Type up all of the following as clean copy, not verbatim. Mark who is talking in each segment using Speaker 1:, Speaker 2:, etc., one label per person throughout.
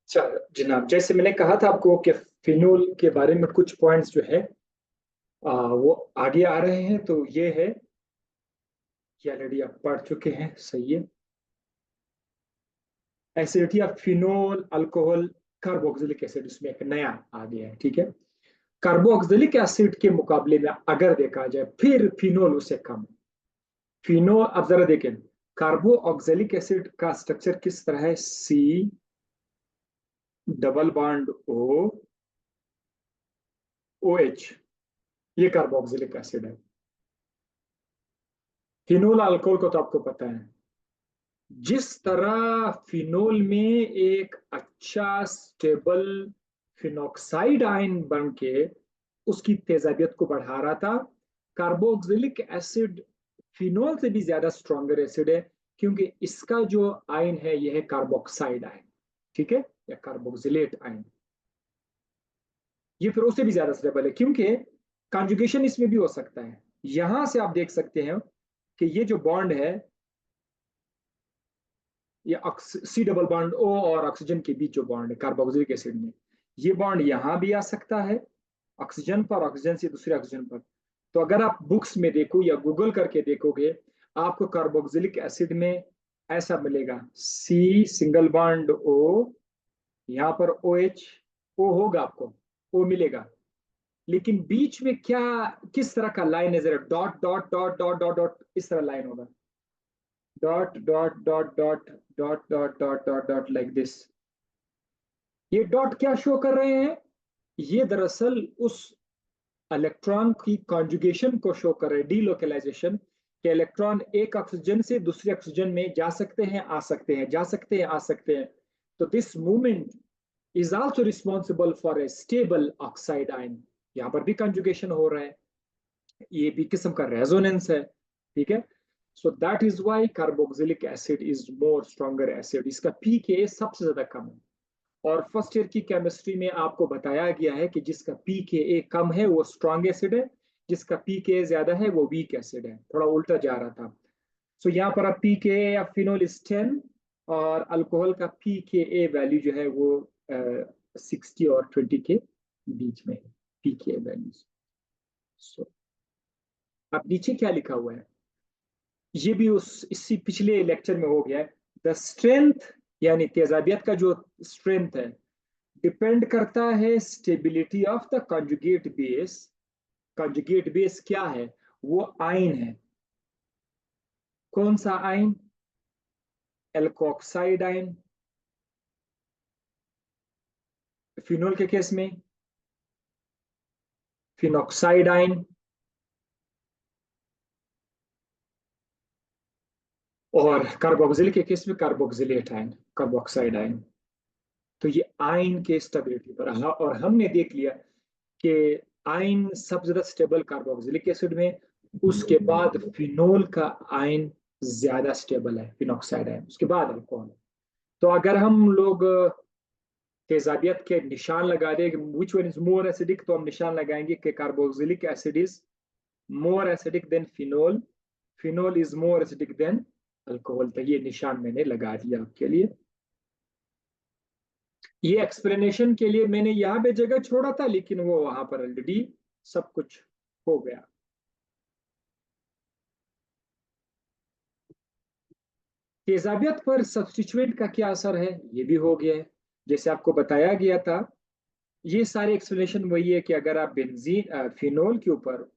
Speaker 1: अच्छा जनाब, जैसे मैंने कहा था आपको कि फिनोल के बारे में कुछ पॉइंट्स जो है वो आगे आ रहे हैं। तो ये है कि ऑलरेडी आप पढ़ चुके हैं, सही है। Acidity of phenol alcohol carboxylic acid, इसमें एक नया आ गया है, ठीक है। कार्बोक्सिलिक एसिड के मुकाबले में अगर देखा जाए फिर फिनोल उससे कम है। फिनोल, अब जरा देखें, कार्बोक्सिलिक एसिड का स्ट्रक्चर किस तरह है? C double bond O O H, ये कार्बोक्सिलिक एसिड है। फिनोल अल्कोहल को तो आपको पता है। जिस तरह फिनोल में एक अच्छा स्टेबल फिनोक्साइड आयन बन के उसकी तेजाबियत को बढ़ा रहा था, कार्बोक्सिलिक एसिड फिनोल से भी ज्यादा स्ट्रॉन्गर एसिड है, क्योंकि इसका जो आयन है यह है कार्बोक्साइड आयन, ठीक है, या कार्बोक्सिलेट आयन। ये फिर उससे भी ज्यादा स्टेबल है, क्योंकि कॉन्जुगेशन इसमें भी हो सकता है। यहां से आप देख सकते हैं कि ये जो बॉन्ड है, ये सी डबल बॉन्ड ओ और ऑक्सीजन के बीच जो बॉन्ड है कार्बोक्सिलिक एसिड में, ये बॉन्ड यहां भी आ सकता है, ऑक्सीजन पर, ऑक्सीजन से दूसरे ऑक्सीजन पर। तो अगर आप बुक्स में देखो या गूगल करके देखोगे, आपको कार्बोक्सिलिक एसिड में ऐसा मिलेगा, सी सिंगल बॉन्ड ओ, यहाँ पर ओ एच, ओ होगा, आपको ओ मिलेगा। लेकिन बीच में क्या, किस तरह का लाइन है? जरा dot dot dot dot dot dot इस तरह लाइन होगा, dot dot dot dot dot dot dot dot dot like this. ये डॉट क्या शो कर रहे हैं? ये दरअसल उस इलेक्ट्रॉन की कॉन्जुगेशन को शो कर रहे हैं, डीलोकलाइजेशन, कि इलेक्ट्रॉन एक ऑक्सीजन से दूसरे ऑक्सीजन में जा सकते हैं, आ सकते हैं, जा सकते हैं, आ सकते हैं। तो this movement is also responsible for a stable oxide ion. यहाँ पर भी कॉन्जुगेशन हो रहा है, ये भी किस्म का रेजोनेंस है, ठीक है। So that is why carboxylic acid is more stronger acid, इसका पीके सबसे ज्यादा कम है। और फर्स्ट ईयर की केमिस्ट्री में आपको बताया गया है कि जिसका पीके कम है वो स्ट्रॉन्ग एसिड है, जिसका पीके ज्यादा है वो वीक एसिड है। थोड़ा उल्टा जा रहा था। सो यहाँ पर आप पीके या फिनोल इज 10, और अल्कोहल का पीके वैल्यू जो है वो 60 और 20 के बीच में है, पीके वैल्यूज। सो अब नीचे क्या लिखा हुआ है, ये भी उस इसी पिछले लेक्चर में हो गया है। द स्ट्रेंथ, यानी तेजाबियत का जो स्ट्रेंथ है, डिपेंड करता है stability of the conjugate base. Conjugate base क्या है? वो आयन है। कौन सा आयन? Alkoxide ion. फिनोल के केस में फिनोक्साइड आयन, और कार्बोक्सिल के केस में कार्बोक्सिलेट आयन, कार्बोक्साइड आयन। तो ये आयन के स्टेबिलिटी पर, और हमने देख लिया कि आयन सबसे ज्यादा स्टेबल कार्बोक्सिलिक एसिड में, उसके बाद फिनोल का आयन ज्यादा स्टेबल है, फिनोक्साइड आयन, उसके बाद अल्कोहल। तो अगर हम लोग तेजाबियत के निशान लगा दे which one is more acidic, तो हम निशान लगाएंगे कि carboxylic acid is more acidic than phenol, phenol is more acidic than alcohol. तो ये निशान मैंने लगा दिया आपके लिए। ये एक्सप्लेनेशन के लिए मैंने यहाँ पे जगह छोड़ा था, लेकिन वो वहां पर ऑलरेडी सब कुछ हो गया। तेजाबियत पर सब्स्टिट्यूएंट का क्या असर है, ये भी हो गया है, जैसे आपको बताया गया था। ये सारे एक्सप्लेनेशन वही है कि अगर आप बेंजीन फिनोल के ऊपर,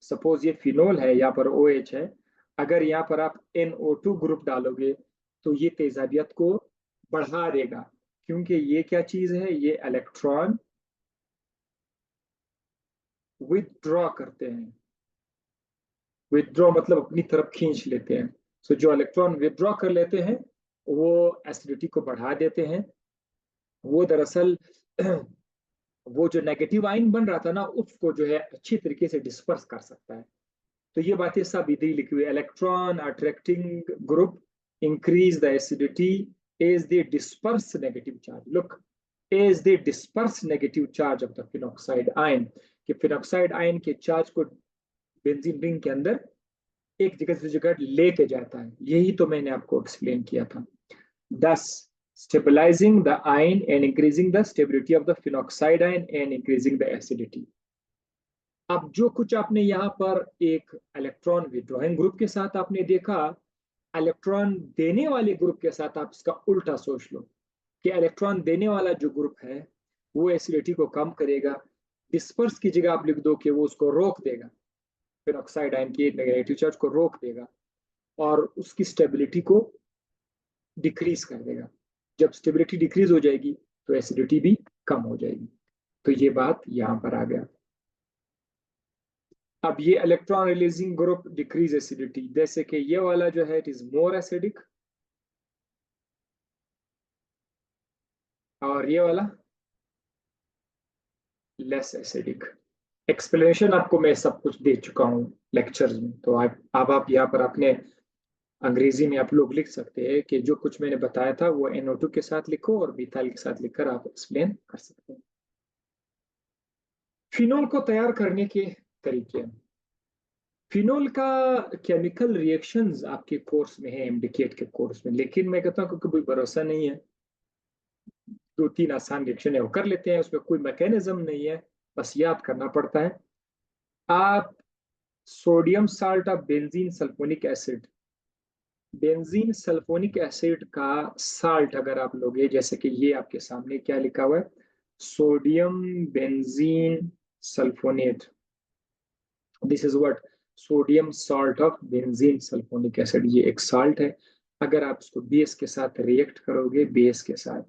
Speaker 1: सपोज ये फिनोल है, यहाँ पर ओ एच है, अगर यहाँ पर आप NO2 ग्रुप डालोगे तो ये तेजाबियत को बढ़ा देगा, क्योंकि ये क्या चीज है, ये इलेक्ट्रॉन विथड्रॉ करते हैं। विथड्रॉ मतलब अपनी तरफ खींच लेते हैं। सो जो इलेक्ट्रॉन विथड्रॉ कर लेते हैं वो एसिडिटी को बढ़ा देते हैं। वो दरअसल वो जो नेगेटिव आयन बन रहा था ना, उसको जो है अच्छी तरीके से डिस्पर्स कर सकता है। तो ये बातें सब इधर ही लिखी हुई है। Electron attracting group increase the acidity as they disperse negative charge. Look, as they disperse negative charge of the phenoxide ion, कि फिनॉक्साइड आयन के चार्ज को बेंजीन रिंग के अंदर एक जगह से जगह लेके जाता है। यही तो मैंने आपको एक्सप्लेन किया था। 10 stabilizing the ion and increasing the stability of the phenoxide ion and increasing the acidity. अब जो कुछ आपने यहाँ पर एक इलेक्ट्रॉन विड्रॉइंग ग्रुप के साथ आपने देखा, इलेक्ट्रॉन देने वाले ग्रुप के साथ आप इसका उल्टा सोच लो कि इलेक्ट्रॉन देने वाला जो ग्रुप है वो एसिडिटी को कम करेगा, डिस्पर्स की जगह आप लिख दो कि वो उसको रोक देगा, फिनॉक्साइड आयन की नेगेटिव चार्ज को रोक देगा और उसकी स्टेबिलिटी को डिक्रीज कर देगा। जब स्टेबिलिटी डिक्रीज हो जाएगी तो एसिडिटी भी कम हो जाएगी। तो ये बात यहां पर आ गया। अब ये electron releasing group decrease acidity, जैसे कि ये वाला जो है इट इज मोर एसिडिक और ये वाला लेस एसिडिक। एक्सप्लेनेशन आपको मैं सब कुछ दे चुका हूं लेक्चर्स में, तो अब आप यहाँ पर अपने अंग्रेजी में आप लोग लिख सकते हैं कि जो कुछ मैंने बताया था वो NO2 के साथ लिखो और मिथाइल के साथ लिखकर आप एक्सप्लेन कर सकते हैं। फिनोल को तैयार करने के तरीके। फिनोल का केमिकल रिएक्शंस आपके कोर्स में है, एमडीकेट के कोर्स में, लेकिन मैं कहता हूँ कि कोई भरोसा नहीं है। 2-3 आसान रिएक्शन है वो कर लेते हैं, उसमें कोई मैकेनिज्म नहीं है, बस याद करना पड़ता है। आप sodium salt of benzene sulphonic acid, benzene sulphonic acid का साल्ट अगर आप लोगे, जैसे कि ये आपके सामने क्या लिखा हुआ है, sodium benzene sulphonate, this is what sodium salt of benzene sulphonic acid, ये एक साल्ट है। अगर आप इसको बेस के साथ रिएक्ट करोगे, बेस के साथ,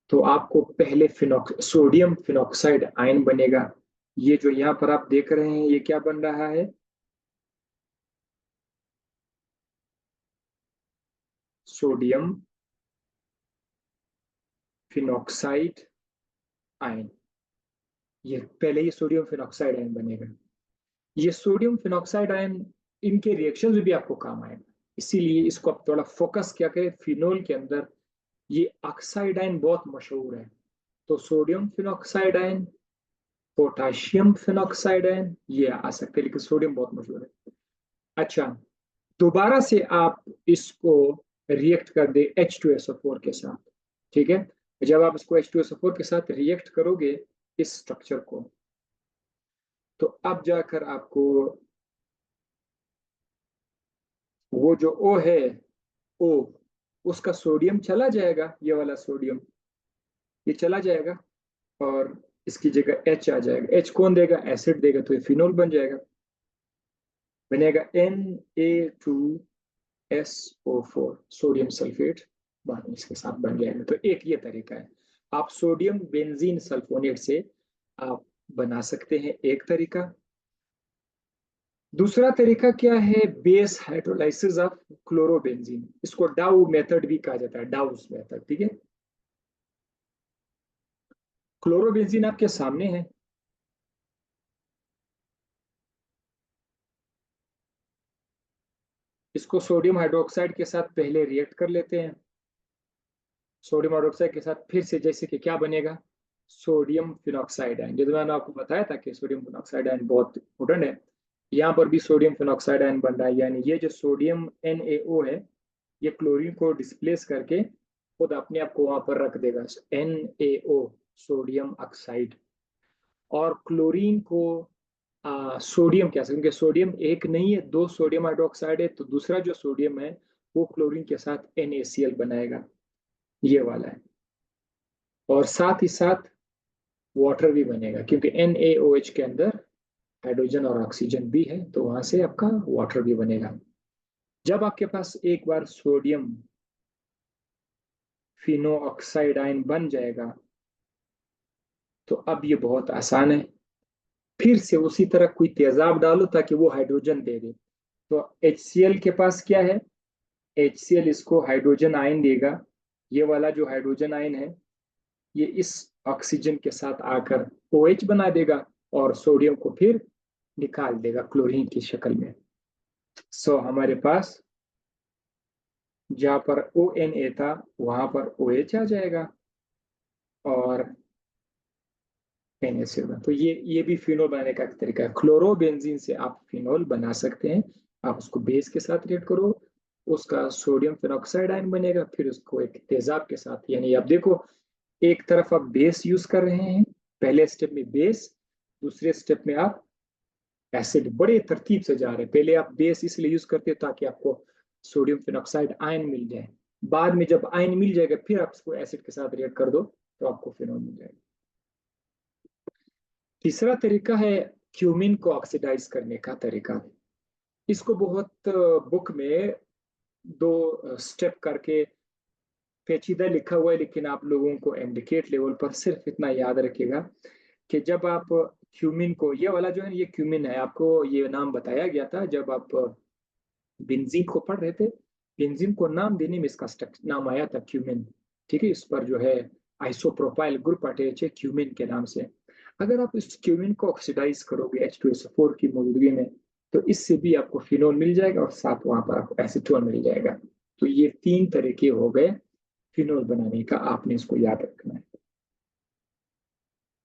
Speaker 1: तो आपको पहले सोडियम फिनॉक्साइड आयन बनेगा। ये जो यहाँ पर आप देख रहे हैं ये क्या बन रहा है, सोडियम फिनॉक्साइड आयन। ये पहले ये सोडियम फिनॉक्साइड आयन बनेगा। ये सोडियम फिनॉक्साइड आयन इनके रिएक्शन में भी आपको काम आएगा, इसीलिए इसको आप थोड़ा फोकस क्या करें। फिनोल के अंदर ये ऑक्साइड आयन बहुत मशहूर है, तो sodium phenoxide ion, potassium phenoxide ion ये आ सकते हैं, लेकिन सोडियम बहुत मशहूर है। अच्छा, दोबारा से आप इसको रिएक्ट कर दे H2SO4 के साथ, ठीक है। जब आप इसको H2SO4 के साथ रिएक्ट करोगे इस स्ट्रक्चर को, तो अब जाकर आपको वो जो O है, O, उसका सोडियम चला जाएगा, ये वाला सोडियम ये चला जाएगा और इसकी जगह H आ जाएगा। H कौन देगा, एसिड देगा, तो ये फिनोल बन जाएगा, बनेगा Na2SO4, सोडियम सल्फेट इसके साथ बन जाएगा। तो एक ये तरीका है, आप सोडियम बेंजीन सल्फोनेट से आप बना सकते हैं, एक तरीका। दूसरा तरीका क्या है, बेस हाइड्रोलाइसिस ऑफ क्लोरोबेंजीन, इसको डाउ मेथड भी कहा जाता है, डाउस मेथड, ठीक है। क्लोरोबेंजीन आपके सामने है, इसको सोडियम हाइड्रोक्साइड के साथ पहले रिएक्ट कर लेते हैं। सोडियम हाइड्रोक्साइड के साथ फिर से जैसे कि क्या बनेगा, सोडियम फिनॉक्साइड आयन, जैसे मैंने आपको बताया था कि सोडियम फिनॉक्साइड आयन बहुत इंपॉर्टेंट है। यहाँ पर भी सोडियम फिनॉक्साइड आयन बन रहा है, यानी ये जो सोडियम NaO है ये क्लोरीन को डिस्प्लेस करके खुद अपने आप को वहां पर रख देगा, NaO सोडियम ऑक्साइड, और क्लोरीन को सोडियम कह सकते हैं, सोडियम एक नहीं है, 2 सोडियम हाइड्रोक्साइड है, तो दूसरा जो सोडियम है वो क्लोरीन के साथ NaCl बनाएगा, ये वाला है, और साथ ही साथ वाटर भी बनेगा, क्योंकि NaOH के अंदर हाइड्रोजन और ऑक्सीजन भी है, तो वहां से आपका वाटर भी बनेगा। जब आपके पास एक बार सोडियम फिनो ऑक्साइड आयन बन जाएगा तो अब ये बहुत आसान है, फिर से उसी तरह कोई तेजाब डालो ताकि वो हाइड्रोजन दे दे। तो HCl के पास क्या है, HCl इसको हाइड्रोजन आयन देगा, ये वाला जो हाइड्रोजन आयन है ये इस ऑक्सीजन के साथ आकर OH बना देगा और सोडियम को फिर निकाल देगा क्लोरीन की शक्ल में। सो हमारे पास जहां पर ONA था वहां पर OH आ जाएगा और NaCl। तो ये भी फिनोल बनाने का एक तरीका है। क्लोरोबेंजीन से आप फिनोल बना सकते हैं, आप उसको बेस के साथ रिएक्ट करो, उसका सोडियम फेनोक्साइड आयन बनेगा, फिर उसको एक तेजाब के साथ, यानी आप देखो एक तरफ आप बेस यूज कर रहे हैं, पहले स्टेप में बेस, दूसरे स्टेप में आप एसिड, बड़े तरतीब से जा रहे हैं। पहले आप बेस इसलिए यूज करते हैं ताकि आपको सोडियम फेनोक्साइड आयन मिल जाए, बाद में जब आयन मिल जाएगा फिर आप इसको एसिड के साथ रिएक्ट कर दो तो आपको फिनोल मिल जाएगा। तीसरा तरीका है क्यूमिन को ऑक्सीडाइज करने का तरीका। इसको बहुत बुक में दो स्टेप करके पेचीदा लिखा हुआ है, लेकिन आप लोगों को इंडिकेट लेवल पर सिर्फ इतना याद रखिएगा कि जब आप क्यूमिन को, ये वाला जो है ये क्यूमिन है, आपको ये नाम बताया गया था जब आप बेंजीन को पढ़ रहे थे। बेंजीन को नाम देने में इसका नाम आया था क्यूमिन, ठीक है। इस पर जो है आइसोप्रोपाइल ग्रुप अटैच है क्यूमिन के नाम से। अगर आप इस क्यूमिन को ऑक्सीडाइज करोगे H2SO4 की मौजूदगी में, तो इससे भी आपको फिनोल मिल जाएगा और साथ वहां पर आपको एसीटोन मिल जाएगा। तो ये तीन तरीके हो गए फिनोल बनाने का, आपने इसको याद रखना है।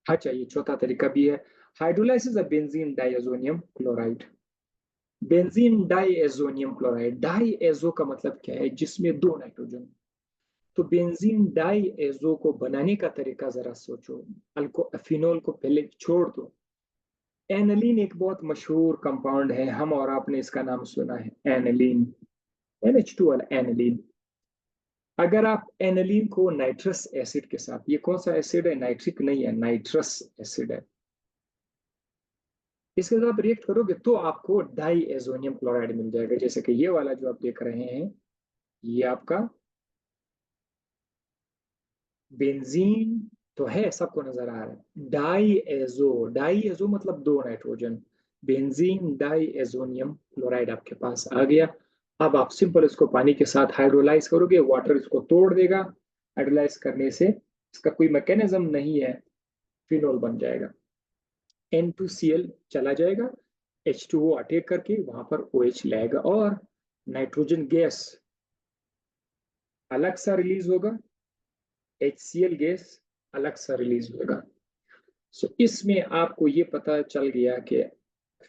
Speaker 1: अच्छा, ये चौथा तरीका भी है, hydrolysis of benzene diazonium chloride. Benzene diazonium chloride, diazo का मतलब क्या है, जिसमें दो नाइट्रोजन। तो बेंजीन डाइएजो को बनाने का तरीका जरा सोचो। अल्को फिनोल को पहले छोड़ दो। एनलीन एक बहुत मशहूर कंपाउंड है, हम और आपने इसका नाम सुना है, एनलीन, NH2 वाला एनलीन। अगर आप एनलीन को नाइट्रस एसिड के साथ, ये कौन सा एसिड है, नाइट्रिक नहीं है, नाइट्रस एसिड है, इसके साथ रिएक्ट करोगे तो आपको डाइएजोनियम क्लोराइड मिल जाएगा। जैसे कि ये वाला जो आप देख रहे हैं, ये आपका बेंजीन तो है, सबको नजर आ रहा है। डाइएजो, डाइएजो मतलब दो नाइट्रोजन, बेंजीन डाइएजोनियम क्लोराइड आपके पास आ गया। अब आप सिंपल इसको पानी के साथ हाइड्रोलाइज करोगे, वाटर इसको तोड़ देगा। हाइड्रोलाइज करने से इसका कोई मैकेनिज्म नहीं है, फिनोल बन जाएगा। N2Cl चला जाएगा, H2O अटैक करके वहां पर OH लाएगा और नाइट्रोजन गैस अलग सा रिलीज होगा, HCl गैस अलग सा रिलीज होगा। सो इसमें आपको ये पता चल गया कि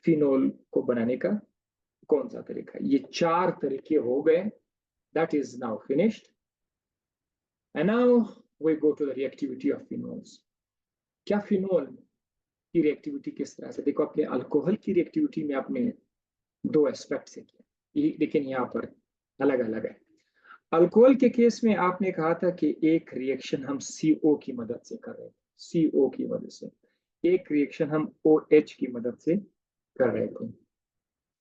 Speaker 1: फिनोल को बनाने का कौन सा तरीका। ये चार तरीके हो गए, that is now finished. And now we go to the reactivity of phenols. क्या फिनोल की रिएक्टिविटी किस तरह से, देखो अपने अल्कोहल की रिएक्टिविटी में आपने दो एस्पेक्ट से किया, लेकिन यहाँ पर अलग अलग है। अल्कोहल के केस में आपने कहा था कि एक रिएक्शन हम CO की मदद से कर रहे थे, CO की मदद से, एक रिएक्शन हम OH की मदद से कर रहे थे।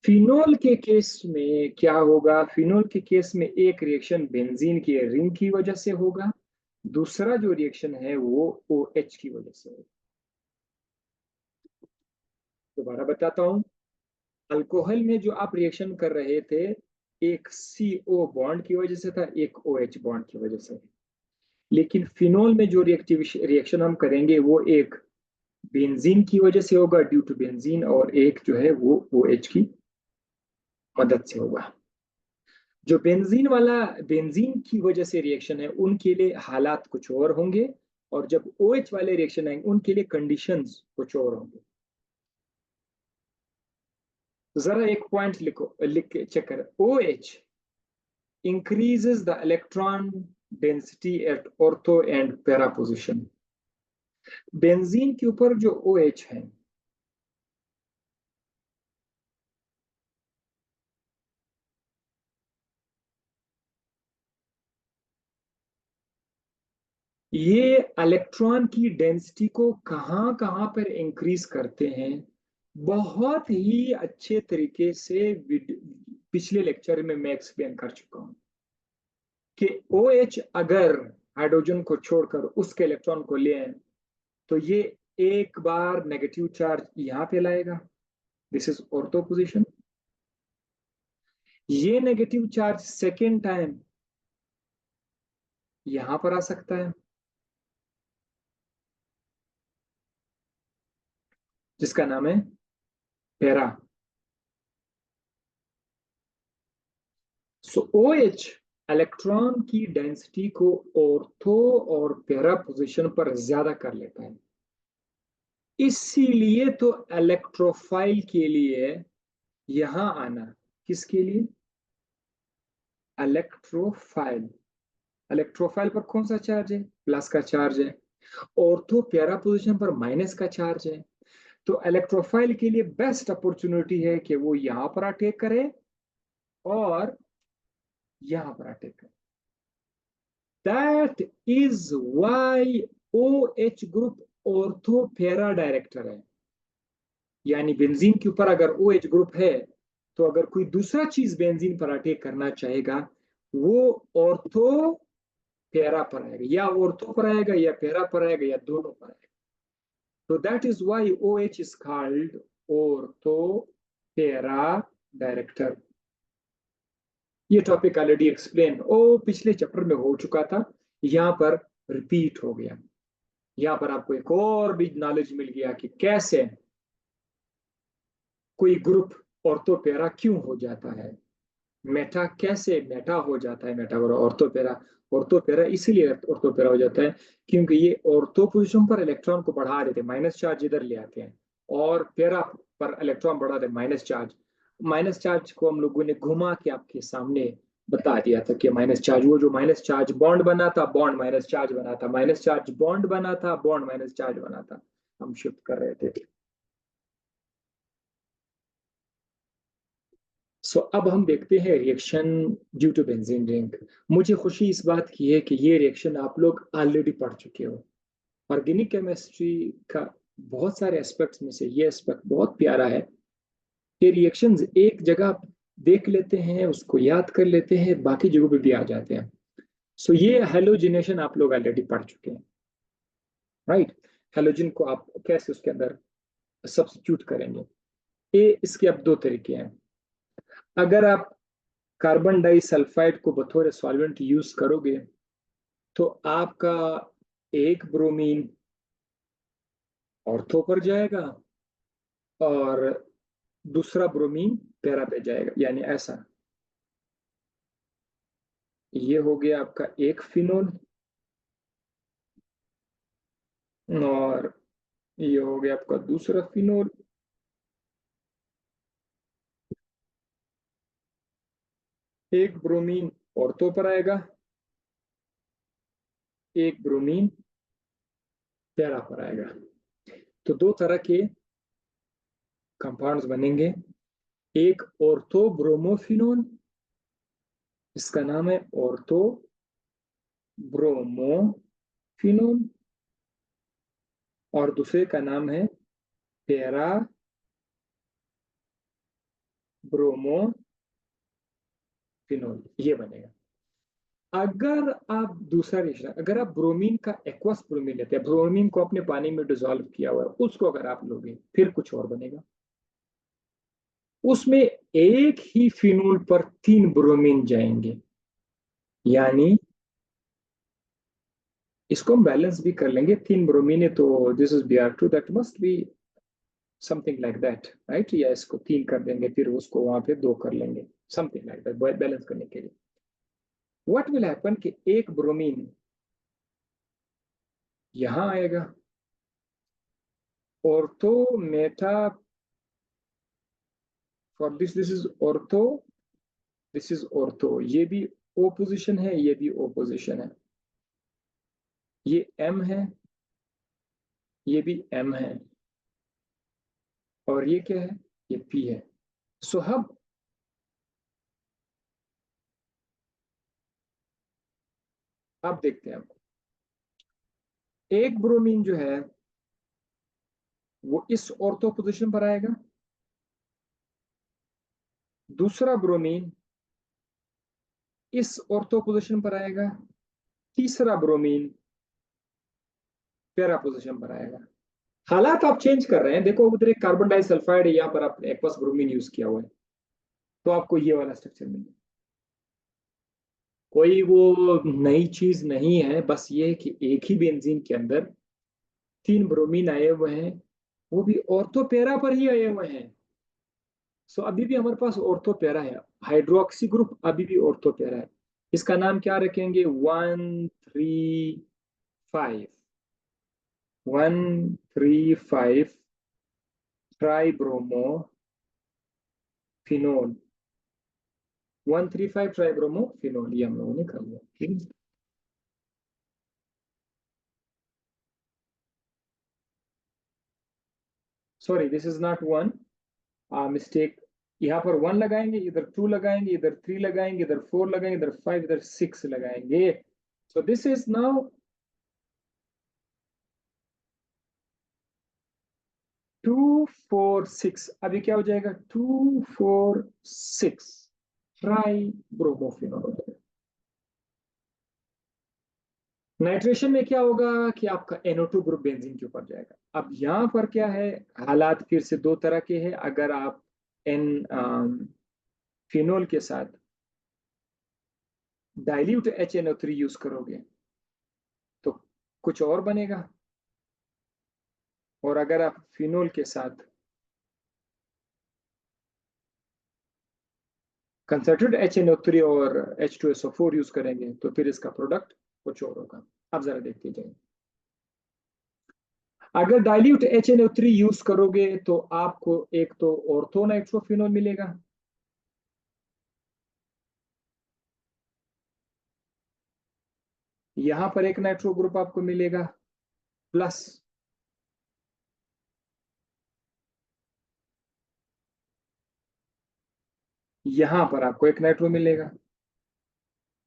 Speaker 1: फिनोल के केस में क्या होगा, फिनोल के केस में एक रिएक्शन बेंजीन की रिंग की वजह से होगा, दूसरा जो रिएक्शन है वो OH की वजह से होगा। दोबारा बताता हूं, अल्कोहल में जो आप रिएक्शन कर रहे थे, एक CO बॉन्ड की वजह से था, एक OH बॉन्ड की वजह से। लेकिन फिनोल में जो रिएक्शन हम करेंगे वो एक बेंजीन की वजह से होगा, ड्यू टू बेंजीन, और एक जो है वो OH की मदद से होगा। जो बेंजीन की वजह से रिएक्शन है उनके लिए हालात कुछ और होंगे, और जब OH वाले रिएक्शन आएंगे उनके लिए कंडीशंस कुछ और होंगे। जरा एक पॉइंट लिख के चेक करें, OH increases the electron density at ortho and para position। Benzene के ऊपर जो OH है, ये इलेक्ट्रॉन की डेंसिटी को कहां कहां पर इंक्रीज करते हैं, बहुत ही अच्छे तरीके से पिछले लेक्चर में मैं एक्सप्लेन कर चुका हूं कि OH अगर हाइड्रोजन को छोड़कर उसके इलेक्ट्रॉन को ले आए तो ये एक बार नेगेटिव चार्ज यहां पे लाएगा, दिस इज ऑर्थो पोजीशन। ये नेगेटिव चार्ज सेकेंड टाइम यहां पर आ सकता है, जिसका नाम है पैरा। सो OH इलेक्ट्रॉन की डेंसिटी को ऑर्थो और पैरा पोजीशन पर ज्यादा कर लेता है। इसीलिए तो इलेक्ट्रोफाइल के लिए यहां आना, किसके लिए, इलेक्ट्रोफाइल। इलेक्ट्रोफाइल पर कौन सा चार्ज है? प्लस का चार्ज है। ऑर्थो पैरा पोजीशन पर माइनस का चार्ज है। तो इलेक्ट्रोफाइल के लिए बेस्ट अपॉर्चुनिटी है कि वो यहां पर अटैक करे और यहां पर अटैक करे। That is why O H group ortho para director है। यानी बेंजीन के ऊपर अगर ओ एच ग्रुप है, तो अगर कोई दूसरा चीज बेंजीन पर अटैक करना चाहेगा, वो ऑर्थो पैरा पर आएगा, या ऑर्थो पर आएगा या पैरा पर आएगा या दोनों पर आएगा। तो that is why O H is called ortho para director. ये टॉपिक ऑलरेडी एक्सप्लेन ओ पिछले चैप्टर में हो चुका था, यहाँ पर रिपीट हो गया। यहाँ पर आपको एक और भी नॉलेज मिल गया कि कैसे कोई ग्रुप ऑर्थोपेरा क्यों हो जाता है, मेटा कैसे मेटा हो जाता है, मेटा और ऑर्थोपेरा। ऑर्थोपेरा इसीलिए ऑर्थोपेरा हो जाता है क्योंकि ये ऑर्थो पोजिशन पर इलेक्ट्रॉन को बढ़ा देते हैं, माइनस चार्ज इधर ले आते हैं, और पेरा पर इलेक्ट्रॉन बढ़ा देते माइनस चार्ज। माइनस चार्ज को हम लोगों ने घुमा के आपके सामने बता दिया था कि माइनस चार्ज, वो जो माइनस चार्ज बॉन्ड बना था, बॉन्ड माइनस चार्ज बना था, माइनस चार्ज बॉन्ड बना था, बॉन्ड माइनस चार्ज बना था, हम शिफ्ट कर रहे थे। अब हम देखते हैं reaction due to benzene ring. मुझे खुशी इस बात की है कि ये रिएक्शन आप लोग ऑलरेडी पढ़ चुके हो। ऑर्गेनिक केमिस्ट्री का बहुत सारे एस्पेक्ट्स में से ये एस्पेक्ट बहुत प्यारा है कि रिएक्शंस एक जगह देख लेते हैं, उसको याद कर लेते हैं, बाकी जगहों पे भी आ जाते हैं। ये हेलोजिनेशन आप लोग ऑलरेडी पढ़ चुके हैं, राइट। हेलोजन को आप कैसे उसके अंदर सब्स्टिट्यूट करेंगे। इसके अब दो तरीके हैं। अगर आप कार्बन डाइसल्फाइड को बतौर सॉल्वेंट यूज करोगे, तो आपका एक ब्रोमीन ऑर्थो पर जाएगा और दूसरा ब्रोमीन पैरा पे जाएगा, यानी ऐसा। ये हो गया आपका एक फिनोल, और ये हो गया आपका दूसरा फिनोल। एक ब्रोमीन ऑर्थो पर आएगा, एक ब्रोमीन पैरा पर आएगा। तो दो तरह के कंपाउंड्स बनेंगे। एक ऑर्थो ब्रोमोफिनोल, इसका नाम है ऑर्थो ब्रोमोफिनोल, और दूसरे का नाम है पैरा ब्रोमोफिनोल। ये बनेगा। अगर आप दूसरा रिएक्शन, अगर आप ब्रोमीन का एक्वस ब्रोमीन लेते हैं, ब्रोमीन को अपने पानी में डिजोल्व किया हुआ है, उसको अगर आप लोगे, फिर कुछ और बनेगा। उसमें एक ही फिनोल पर तीन ब्रोमीन जाएंगे, यानी इसको हम बैलेंस भी कर लेंगे। तीन ब्रोमीन है तो this is Br2, that must be something like that, right. या इसको तीन कर देंगे, फिर उसको वहां पे दो कर लेंगे, समथिंग लाइक दैट, बैलेंस करने के लिए। व्हाट विल हैपन कि एक ब्रोमीन यहां आएगा, ortho Meta, for this is ortho, this is ortho. ये भी ओ पोजिशन है, ये भी ओ पोजिशन है। ये एम है, ये भी एम है, और ये क्या है? ये पी है। अब आप देखते हैं, एक ब्रोमीन जो है वो इस ऑर्थो पोजिशन पर आएगा, दूसरा ब्रोमीन इस ऑर्थो पोजिशन पर आएगा, तीसरा ब्रोमीन पैरा पोजिशन पर आएगा। हालात आप चेंज कर रहे हैं, देखो उधर एक कार्बन डाइसल्फाइड है, यहाँ पर आपने एक्वस ब्रोमीन यूज किया हुआ है, तो आपको ये वाला स्ट्रक्चर मिलेगा। कोई वो नई चीज नहीं है, बस ये है कि एक ही बेंजीन के अंदर तीन ब्रोमीन आए हुए हैं, वो भी ऑर्थो पैरा पर ही आए हुए हैं। अभी भी हमारे पास ऑर्थो पैरा है, हाइड्रोक्सी ग्रुप अभी भी ऑर्थो पैरा है। इसका नाम क्या रखेंगे? 1 3 5, 1 3 5 ट्राइब्रोमो फिनोल। 135 ट्राइब्रोमोफिनोल, ये हम लोगों ने कर लिया, ठीक है। Sorry, this is not one, mistake. यहाँ पर 1 लगाएंगे, इधर 2 लगाएंगे, इधर 3 लगाएंगे, इधर 4 लगाएंगे, इधर 5, इधर 6 लगाएंगे। So this is now 2, 4, 6। अभी क्या हो जाएगा? 2, 4, 6 ट्राई ब्रोमोफिनॉल हो जाएगा। नाइट्रेशन में क्या होगा कि आपका NO2 ग्रुप बेंजीन के ऊपर जाएगा। अब यहाँ पर क्या है, हालात फिर से दो तरह के हैं। अगर आप एन फिनोल के साथ डाइल्यूट HNO3 यूज करोगे तो कुछ और बनेगा, और अगर आप फिनोल के साथ कंसंट्रेटेड HNO3 और H2SO4 यूज करेंगे तो फिर इसका प्रोडक्ट कुछ और होगा। अब जरा देखते जाइए। अगर डाइल्यूट HNO3 यूज करोगे तो आपको एक तो ऑर्थो नाइट्रोफिनोल मिलेगा, यहां पर एक नाइट्रो ग्रुप आपको मिलेगा, प्लस यहां पर आपको एक नाइट्रो मिलेगा।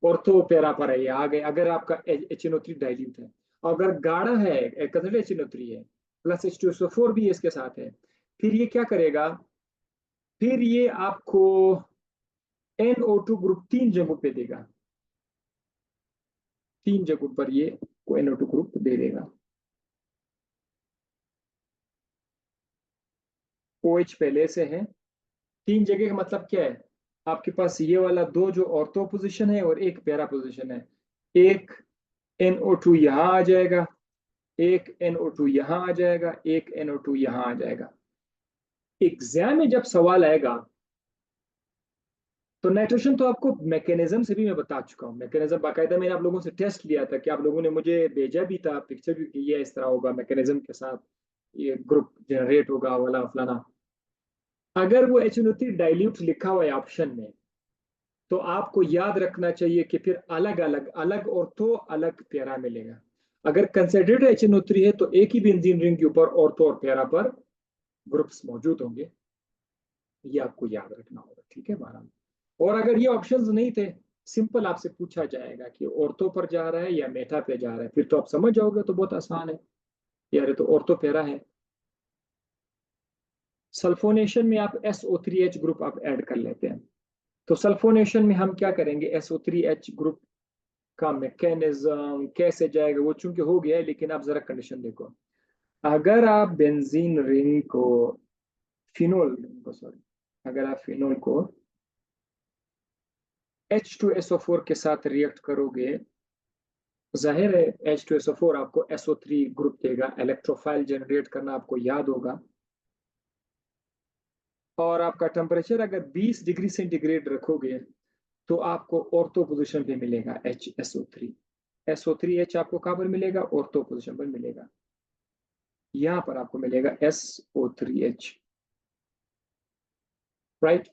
Speaker 1: ऑर्थो पैरा पर है, ये आ गए। अगर आपका HNO3 डाइल्यूट है, अगर गाढ़ा है, HNO3 है, प्लस H2SO4 भी इसके साथ है, फिर ये क्या करेगा? फिर ये आपको NO2 ग्रुप 3 जगहों पे देगा, 3 जगहों पर ये को NO2 ग्रुप दे देगा। OH पहले से है, 3 जगह का मतलब क्या है? आपके पास ये वाला दो जो ऑर्थो पोजिशन है और एक पैरा पोजिशन है। एक NO2 यहाँ आ जाएगा, एक NO2 यहाँ आ जाएगा, एक NO2 यहाँ आ जाएगा। एग्जाम में जब सवाल आएगा तो नाइट्रेशन तो आपको मैकेनिज्म से भी मैं बता चुका हूँ। मैकेनिज्म बाकायदा मैंने आप लोगों से टेस्ट लिया था, कि आप लोगों ने मुझे भेजा भी था, पिक्चर भी की है, इस तरह होगा मैकेनिज्म के साथ, ये ग्रुप जनरेट होगा वाला फलाना। अगर वो HNO3 डाइल्यूट लिखा हुआ है ऑप्शन में, तो आपको याद रखना चाहिए कि फिर अलग अलग अलग ऑर्थो अलग पैरा मिलेगा। अगर कंसिडर्ड HNO3 है तो एक ही बेंजीन रिंग के ऊपर ऑर्थो और पैरा पर ग्रुप्स मौजूद होंगे, ये आपको याद रखना होगा, ठीक है बारह। और अगर ये ऑप्शंस नहीं थे, सिंपल आपसे पूछा जाएगा कि ऑर्थो पर जा रहा है या मेटा पे जा रहा है, फिर तो आप समझ जाओगे, तो बहुत आसान है यार, ये तो ऑर्थो पैरा है। सल्फोनेशन में आप SO3H ग्रुप आप ऐड कर लेते हैं। तो सल्फोनेशन में हम क्या करेंगे, SO3H ग्रुप का मैकेनिज्म कैसे जाएगा वो चूंकि हो गया है, लेकिन आप जरा कंडीशन देखो। अगर आप बेंजीन रिंग को फिनोल रिंग को सॉरी अगर आप फिनोल को H2SO4 के साथ रिएक्ट करोगे, जाहिर है H2SO4 आपको SO3 ग्रुप देगा। इलेक्ट्रोफाइल जनरेट करना आपको याद होगा, और आपका टेम्परेचर अगर 20 डिग्री सेंटीग्रेड रखोगे तो आपको ऑर्थो पोजिशन पे मिलेगा HSO3। SO3H आपको कहां पर मिलेगा? ऑर्थो पोजिशन पर मिलेगा, यहां पर आपको मिलेगा SO3H, right.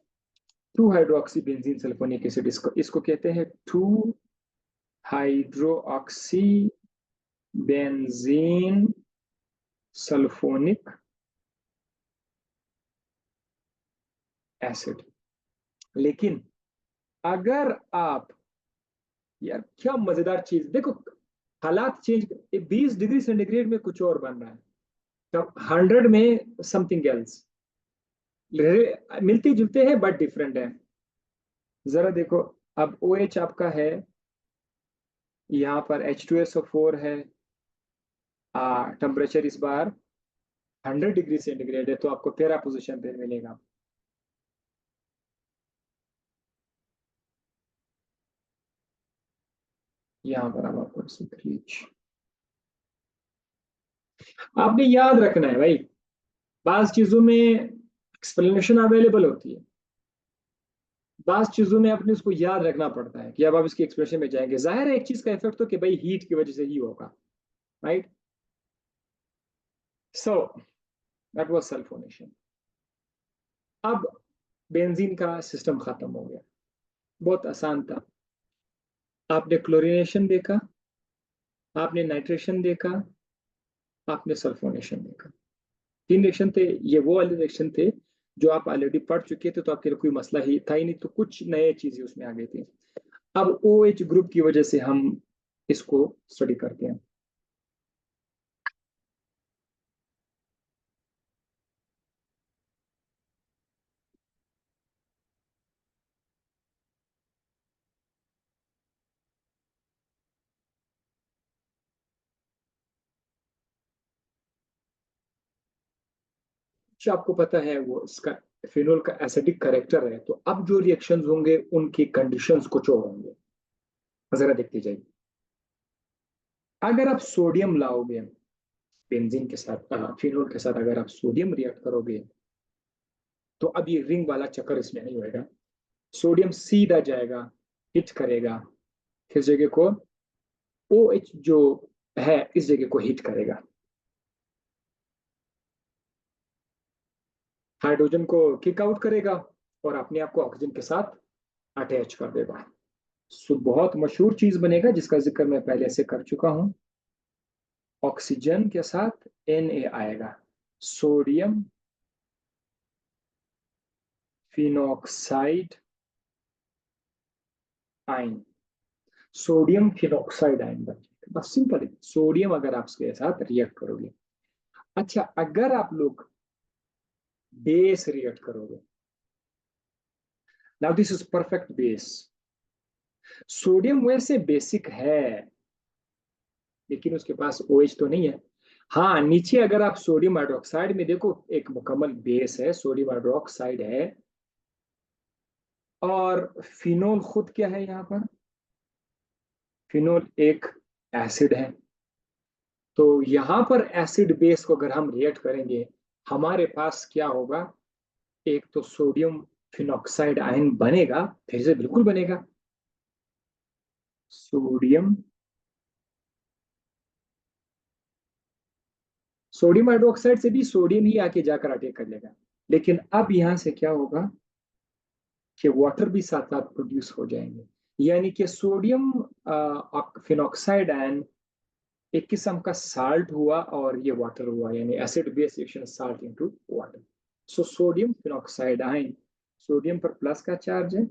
Speaker 1: 2 hydroxy benzene sulphonic acid, इसको कहते हैं 2 हाइड्रोक्सी बेंजीन सल्फोनिक एसिड। लेकिन अगर आप, यार क्या मजेदार चीज देखो, हालात चेंज, 20 डिग्री सेंटीग्रेड में कुछ और बन रहा है, तब 100 में समथिंग एल्स, मिलते जुलते हैं बट डिफरेंट है। जरा देखो, अब OH आपका है, यहाँ पर H2SO4 है, टेम्परेचर इस बार 100 डिग्री सेंटीग्रेड है, तो आपको पैरा पोजिशन पे मिलेगा। यहाँ पर अब आपको आपने याद रखना है भाई, बाज चीजों में एक्सप्लेनेशन अवेलेबल होती है, बाज चीजों में अपने उसको याद रखना पड़ता है कि अब आप इसकी एक्सप्रेशन में जाएंगे। जाहिर है एक चीज का इफेक्ट तो कि भाई हीट की वजह से ही होगा, right. So that was sulphonation. अब बेंजीन का सिस्टम खत्म हो गया, बहुत आसान था। आपने क्लोरीनेशन देखा, आपने नाइट्रेशन देखा, आपने सल्फोनेशन देखा। 3 रिएक्शन थे। ये वो वाले रिएक्शन थे जो आप ऑलरेडी पढ़ चुके थे, तो आपके लिए कोई मसला ही था ही नहीं, तो कुछ नए चीजें उसमें आ गई थी। अब ओ एच ग्रुप की वजह से हम इसको स्टडी करते हैं। जो आपको पता है वो इसका फिनोल का एसिडिक करेक्टर है, तो अब जो रिएक्शंस होंगे उनकी कंडीशंस कुछ और होंगे। जरा देखते जाइए। अगर आप सोडियम लाओगे बेंजीन के साथ, फिनोल के साथ अगर आप सोडियम रिएक्ट करोगे, तो अब ये रिंग वाला चक्कर इसमें नहीं होएगा। सोडियम सीधा जाएगा, हिट करेगा, किस जगह को, ओ एच जो है इस जगह को हिट करेगा, हाइड्रोजन को किक आउट करेगा और अपने आप को ऑक्सीजन के साथ अटैच कर देगा। सो बहुत मशहूर चीज बनेगा जिसका जिक्र मैं पहले से कर चुका हूं। ऑक्सीजन के साथ Na आएगा, sodium phenoxide ion, sodium phenoxide ion बन जाएगा। बस सिंपल है, सोडियम अगर आप इसके साथ रिएक्ट करोगे। अच्छा, अगर आप लोग बेस रिएक्ट करोगे, now this is perfect base. Sodium वैसे बेसिक है, लेकिन उसके पास OH तो नहीं है। हाँ, नीचे अगर आप सोडियम हाइड्रोक्साइड में देखो, एक मुकम्मल बेस है, सोडियम हाइड्रोक्साइड है, और फिनोल खुद क्या है यहाँ पर, फिनोल एक एसिड है। तो यहाँ पर एसिड बेस को अगर हम रिएक्ट करेंगे, हमारे पास क्या होगा, एक तो सोडियम फिनॉक्साइड आयन बनेगा, फिर से बिल्कुल बनेगा, सोडियम, सोडियम हाइड्रोक्साइड से भी सोडियम ही आके जाकर अटैक कर लेगा। लेकिन अब यहां से क्या होगा कि वाटर भी साथ साथ प्रोड्यूस हो जाएंगे, यानी कि सोडियम फिनॉक्साइड आयन एक किस्म का साल्ट हुआ और ये वाटर हुआ, यानी acid base reaction salt into water. So sodium phenoxide ion, sodium पर प्लस का चार्ज है,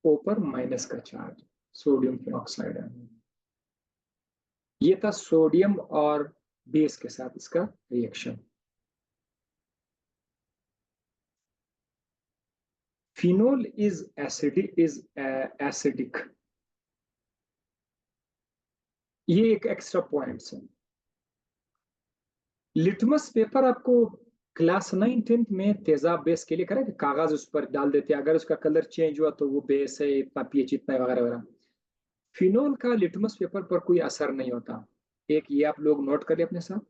Speaker 1: ओ पर माइनस का चार्ज, सोडियम फिनॉक्साइड आयन। ये था सोडियम और बेस के साथ इसका रिएक्शन। Phenol is acidic. ये एक एक्स्ट्रा पॉइंट है। लिटमस पेपर आपको क्लास 9 10 में तेजाब बेस के लिए करें कि कागज उस पर डाल देते हैं, अगर उसका कलर चेंज हुआ तो वो बेस है, इतना पीएच इतना है, वगैरह वगैरह। फिनोल का लिटमस पेपर पर कोई असर नहीं होता। एक ये आप लोग नोट करें अपने साथ।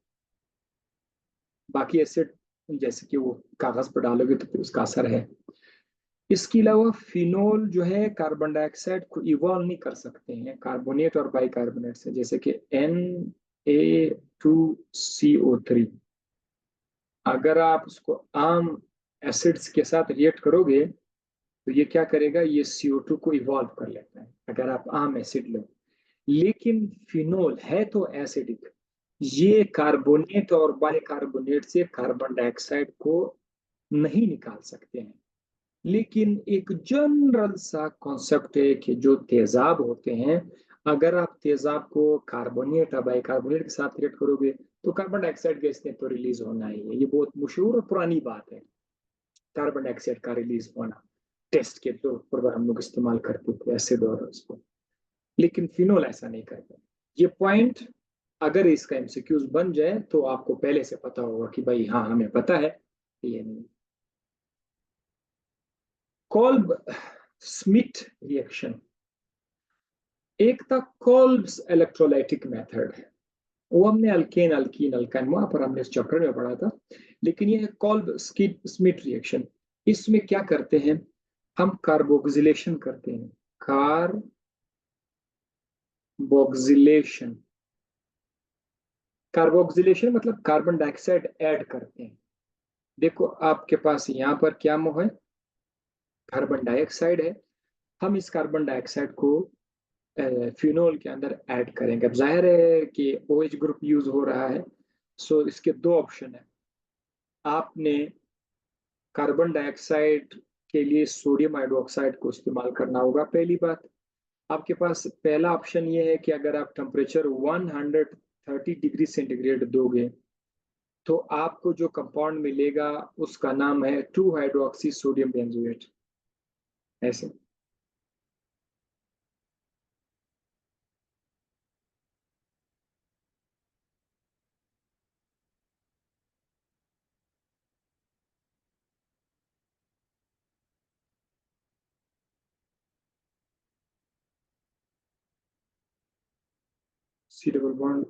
Speaker 1: बाकी एसिड जैसे कि वो कागज पर डालोगे तो फिर उसका असर है। इसके अलावा फिनोल जो है कार्बन डाइऑक्साइड को इवॉल्व नहीं कर सकते हैं कार्बोनेट और बाइकार्बोनेट से, जैसे कि Na2CO3। अगर आप उसको आम एसिड्स के साथ रिएक्ट करोगे तो ये क्या करेगा, ये CO2 को इवॉल्व कर लेता है अगर आप आम एसिड लो। लेकिन फिनोल है तो एसिडिक, ये कार्बोनेट और बाइकार्बोनेट से कार्बन डाइऑक्साइड को नहीं निकाल सकते हैं। लेकिन एक जनरल सा कॉन्सेप्ट है कि जो तेजाब होते हैं, अगर आप तेजाब को कार्बोनेट या बाइकार्बोनेट के साथ रिएक्ट करोगे तो कार्बन डाइऑक्साइड गैस ने तो रिलीज होना ही है। ये बहुत मशहूर और पुरानी बात है, कार्बन डाइऑक्साइड का रिलीज होना। टेस्ट के तौर पर हम लोग इस्तेमाल करते थे एसिड और उसको, लेकिन फिनोल ऐसा नहीं करता। ये पॉइंट अगर इसका एमसीक्यूज बन जाए तो आपको पहले से पता होगा कि भाई हाँ हमें पता है ये नहीं। कॉल्ब स्मिथ रिएक्शन, एक था कॉल्ब्स इलेक्ट्रोलाइटिक मेथड, वो हमने अल्केन अल्कीन अल्काइन वहां पर हमने इस चैप्टर में पढ़ा था। लेकिन ये कॉल्ब स्मिथ रिएक्शन, इसमें क्या करते हैं, हम कार्बोक्सिलेशन करते हैं, कार्बोक्सिलेशन। कार्बोक्सिलेशन मतलब कार्बन डाइऑक्साइड ऐड करते हैं। देखो आपके पास यहाँ पर क्या मोह है, कार्बन डाइऑक्साइड है। हम इस कार्बन डाइऑक्साइड को फिनोल के अंदर ऐड करेंगे। अब जाहिर है कि OH ग्रुप यूज हो रहा है, सो इसके दो ऑप्शन है। आपने कार्बन डाइऑक्साइड के लिए सोडियम हाइड्रोक्साइड को इस्तेमाल करना होगा। पहली बात, आपके पास पहला ऑप्शन ये है कि अगर आप टेम्परेचर 130 डिग्री सेंटीग्रेड दोगे तो आपको जो कंपाउंड मिलेगा उसका नाम है 2 हाइड्रोक्सी सोडियम बेंजोएट। ऐसे C डबल बॉन्ड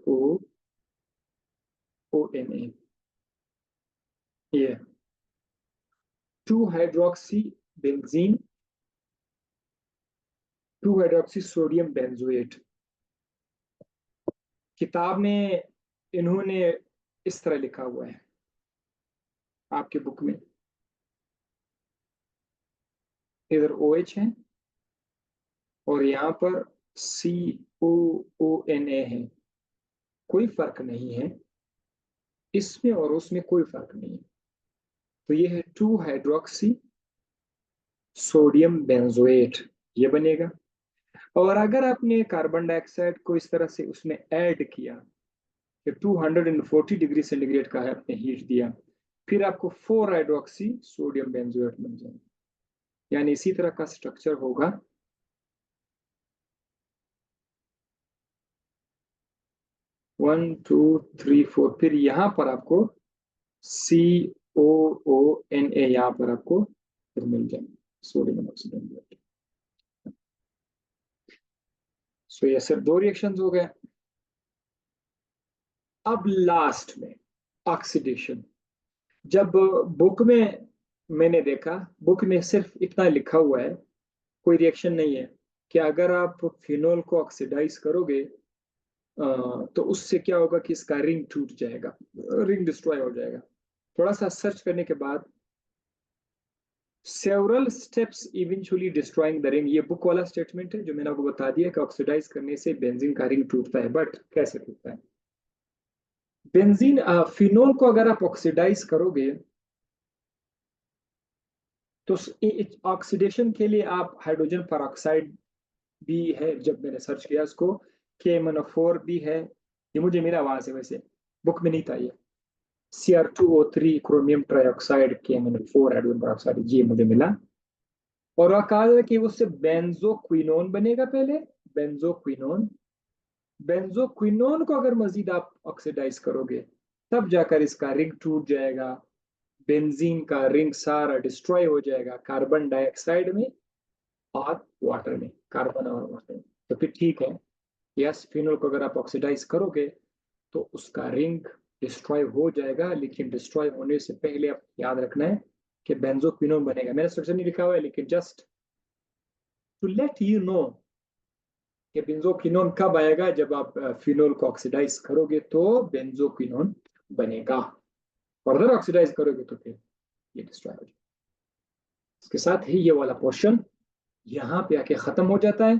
Speaker 1: ONA, ये 2 hydroxy benzene 2 hydroxy sodium benzoate. किताब में इन्होंने इस तरह लिखा हुआ है आपके बुक में, इधर OH है और यहाँ पर COONA है। कोई फर्क नहीं है इसमें और उसमें, कोई फर्क नहीं है। तो ये है 2 हाइड्रोक्सी सोडियम बेंजोएट, ये बनेगा। और अगर आपने कार्बन डाइऑक्साइड को इस तरह से उसमें ऐड किया कि 240 डिग्री सेंटीग्रेड का है, आपने हीट दिया, फिर आपको 4 हाइड्रोक्सी सोडियम बेंजोएट मिल जाएगा। यानी इसी तरह का स्ट्रक्चर होगा। वन टू थ्री फोर, फिर यहां पर आपको COONA, यहां पर आपको फिर मिल जाएगा सोडियम मोनोऑक्साइड। सो ये सिर्फ दो रिएक्शंस हो गए। अब लास्ट में ऑक्सीडेशन। जब बुक में मैंने देखा, बुक में सिर्फ इतना लिखा हुआ है, कोई रिएक्शन नहीं है कि अगर आप फिनोल को ऑक्सीडाइज करोगे तो उससे क्या होगा कि इसका रिंग टूट जाएगा, रिंग डिस्ट्रॉय हो जाएगा। थोड़ा सा सर्च करने के बाद several steps eventually destroying the ring, ये बुक वाला स्टेटमेंट है जो मैंने आपको बता दिया कि ऑक्सीडाइज करने से बेंजीन का रिंग टूटता है। बट कैसे टूटता है? बेंजीन फिनोल को अगर आप ऑक्सीडाइज करोगे तो ऑक्सीडेशन के लिए आप हाइड्रोजन पेरोक्साइड भी है, जब मैंने सर्च किया उसको, KMnO4 भी है, ये मुझे मिला वहां से, वैसे बुक में नहीं था ये। Cr2O3 chromium trioxide KMnO4 hydrogen peroxide, ये मुझे मिला। और वह कहा है कि उससे बेंजोक्विनोन बनेगा पहले, बेंजोक्विनोन। बेंजोक्विनोन को अगर मजीद आप ऑक्सीडाइज करोगे तब जाकर इसका रिंग टूट जाएगा, बेंजीन का रिंग सारा डिस्ट्रॉय हो जाएगा कार्बन डाइऑक्साइड में और वाटर में, कार्बन और वाटर में। तो फिर ठीक है, यस, फिनोल को अगर आप ऑक्सीडाइज करोगे तो उसका रिंग डिस्ट्रॉय हो जाएगा, लेकिन डिस्ट्रॉय होने से पहले आप याद रखना है कि बेंजोक्विनोन बनेगा। मैंने स्ट्रक्चर नहीं लिखा हुआ है, लेकिन just to let you know कि बेंजोक्विनोन कब आएगा, जब आप फिनोल को ऑक्सीडाइज करोगे तो बेंजोक्विनोन बनेगा। फर्दर ऑक्सीडाइज करोगे तो फिर ये डिस्ट्रॉय हो जाएगा। इसके साथ ही ये वाला पोर्शन यहाँ पे आके खत्म हो जाता है।